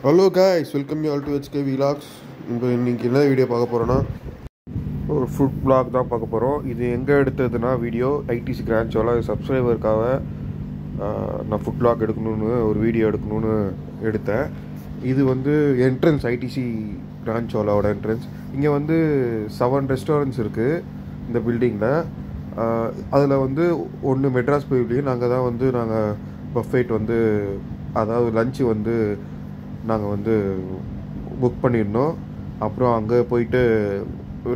Hello guys, welcome you all to HK Vlogs. இப்போ இன்றைக்கி என்ன வீடியோ பார்க்க போகிறோன்னா ஒரு ஃபுட் vlog தான் பார்க்க போகிறோம். இது எங்கே எடுத்ததுன்னா வீடியோ ஐடிசி கிராண்ட் சோலா சப்ஸ்கிரைபருக்காக நான் ஃபுட் vlog எடுக்கணும்னு ஒரு வீடியோ எடுக்கணும்னு எடுத்தேன். இது வந்து என்ட்ரன்ஸ் ஐடிசி கிராண்ட் சோலாவோட என்ட்ரன்ஸ். இங்கே வந்து 7 ரெஸ்டாரண்ட்ஸ் இருக்குது இந்த பில்டிங்கில். அதில் வந்து ஒன்று மெட்ராஸ் பவிலியன். நாங்கள் தான் வந்து நாங்கள் பஃபேட் வந்து அதாவது லஞ்சு வந்து நாங்கள் வந்து புக் பண்ணியிருந்தோம். அப்புறம் அங்கே போயிட்டு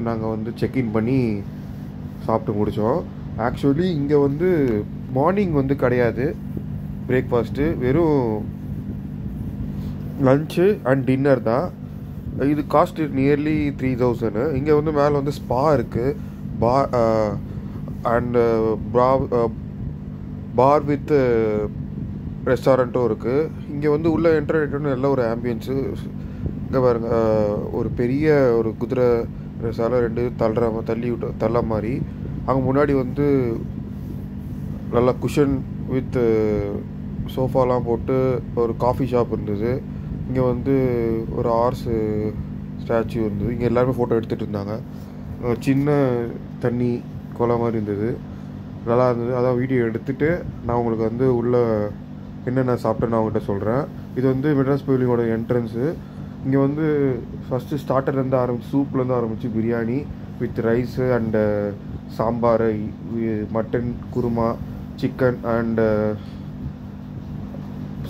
நாங்கள் வந்து செக்இன் பண்ணி சாப்பிட்டு முடித்தோம். ஆக்சுவலி இங்கே வந்து மார்னிங் வந்து கிடையாது பிரேக்ஃபாஸ்ட்டு, வெறும் லஞ்சு அண்ட் டின்னர் தான். இது காஸ்ட் நியர்லி 3000. இங்கே வந்து மேலே வந்து ஸ்பா இருக்குது, அண்டு பார் வித் ரெஸ்டாரண்ட்டும் இருக்குது. இங்கே வந்து உள்ள என்டர்டெயின்மெண்ட் நல்ல ஒரு ஆம்பியன்ஸு. இங்கே பாருங்க, ஒரு பெரிய ஒரு குதிரை சாலை 2 தள்ள மாதிரி. அங்கே முன்னாடி வந்து நல்லா குஷன் வித் சோஃபாலாம் போட்டு ஒரு காஃபி ஷாப் இருந்தது. இங்கே வந்து ஒரு ஹார்ஸு ஸ்டாச்சு இருந்தது. இங்கே எல்லாருமே ஃபோட்டோ எடுத்துகிட்டு இருந்தாங்க. சின்ன தண்ணி குளம் மாதிரி இருந்தது, நல்லா இருந்தது. அதான் வீடியோ எடுத்துகிட்டு நான் உங்களுக்கு வந்து உள்ள என்னென்ன சாப்பிட்டேன்னு நான் உங்கள்கிட்ட சொல்கிறேன். இது வந்து மெட்ராஸ் பவிலியனோட என்ட்ரன்ஸு. இங்கே வந்து ஃபஸ்ட்டு ஸ்டார்டர்லேருந்து ஆரம்பிச்சு, சூப்லேருந்து ஆரம்பித்து biryani with rice and sambar, mutton kurma, chicken and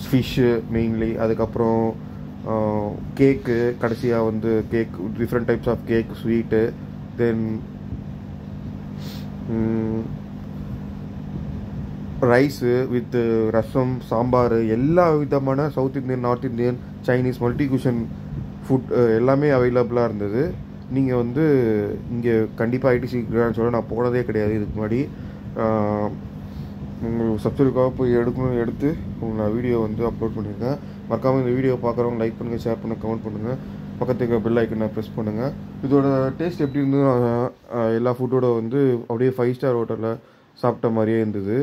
fish mainly. அதுக்கப்புறம் கேக்கு, கடைசியாக வந்து cake, different types of cake, sweet, then rice with rasam, sambar, எல்லா விதமான south Indian, north Indian, Chinese, multi cuisine food எல்லாமே அவைலபிளாக இருந்தது. நீங்கள் வந்து இங்கே கண்டிப்பாக ஐடிசி கிராண்ட் சொல்ல நான் போனதே கிடையாது இதுக்கு முன்னாடி. உங்கள் சப்ஸ்கிரைபருக்காக போய் எடுத்து நான் வீடியோ வந்து அப்லோட் பண்ணியிருக்கேன். மறக்காமல் இந்த வீடியோ பார்க்குறவங்க லைக் பண்ணுங்கள், ஷேர் பண்ணுங்கள், கமெண்ட் பண்ணுங்கள், பக்கத்துக்கு பெல் ஐக்கனை ப்ரெஸ் பண்ணுங்கள். இதோட டேஸ்ட் எப்படி இருந்தது? எல்லா ஃபுட்டோட வந்து அப்படியே 5 ஸ்டார் ஹோட்டலில் சாப்பிட்ட மாதிரியே இருந்தது.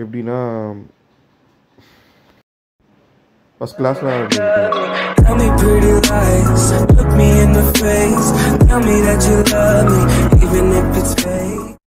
எப்படின்னா ஃபர்ஸ்ட் கிளாஸில் Tell me pretty lies, look me in the face, tell me that you love me, even if it's fake.